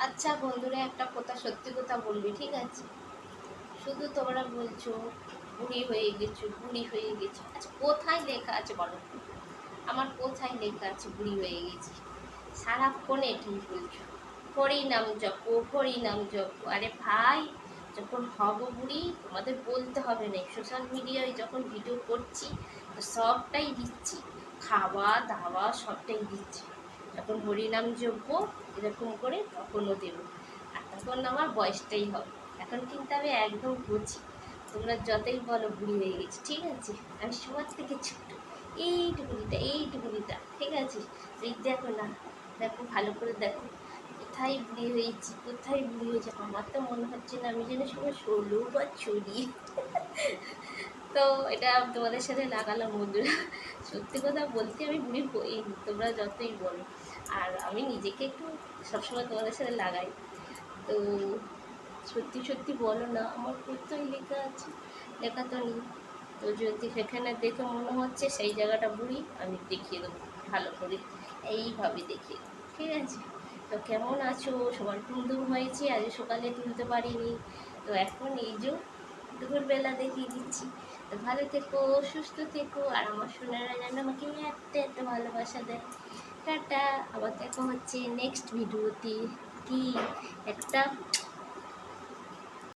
আচ্ছা বন্ধুরা, একটা কথা সত্যি কথা বলবি, ঠিক আছে? শুধু তোমরা বলছো বুড়ি হয়ে গেছো, বুড়ি হয়ে গেছো। আচ্ছা, কোথায় লেখা আছে বলো? আমার কোথায় লেখা আছে বুড়ি হয়ে গেছি? সারাক্ষণ এটাই বলছো, হরি নাম জপো, হরি নাম জপো। আরে ভাই, যখন হব বুড়ি তোমাদের বলতে হবে না। সোশ্যাল মিডিয়ায় যখন ভিডিও করছি তো সবটাই দিচ্ছি, খাওয়া দাওয়া সবটাই দিচ্ছি। যখন হরিনাম জপবো এরকম করে তখনও দেবো, আর তখন আমার বয়সটাই হবে। এখন কিন্তু আমি একদম কচি। তোমরা যতই বলো বুড়ি হয়ে গেছি, ঠিক আছে? আমি সবার থেকে ছোট, এইটুকুনিটা, ঠিক আছে? এই দেখো না, দেখো ভালো করে দেখো, কোথায় বুড়ি হয়েছি, কোথায় বুড়ি হয়েছে। আমার তো মনে হচ্ছে না আমি যেন সবাই 16 বা 20। তো এটা তোমাদের সাথে লাগালাম বন্ধুরা। সত্যি কথা বলতে আমি বুড়ি হইনি, তোমরা যতই বলো। আর আমি নিজেকে একটু সবসময় তোমাদের সাথে লাগাই। তো সত্যি সত্যি বলো না, আমার কোথায় লেখা আছে? লেখা তো নেই। তো যদি সেখানে দেখে মনে হচ্ছে সেই জায়গাটা বুড়ি, আমি দেখিয়ে দেবো ভালো করে, এইভাবে দেখিয়ে দেবো, ঠিক আছে? তো কেমন আছো? সবার ঘুম ধুম হয়েছে, আজ সকালে তুলতে পারিনি। তো এখন এই যে দুপুরবেলা দেখিয়ে দিচ্ছি। তো ভালো থেকো, সুস্থ থেকো, আর আমার সোনারা যেন আমাকে এত এত ভালোবাসা দেয়। টাটা। আবার দেখা হচ্ছে নেক্সট ভিডিওতে। কি একটা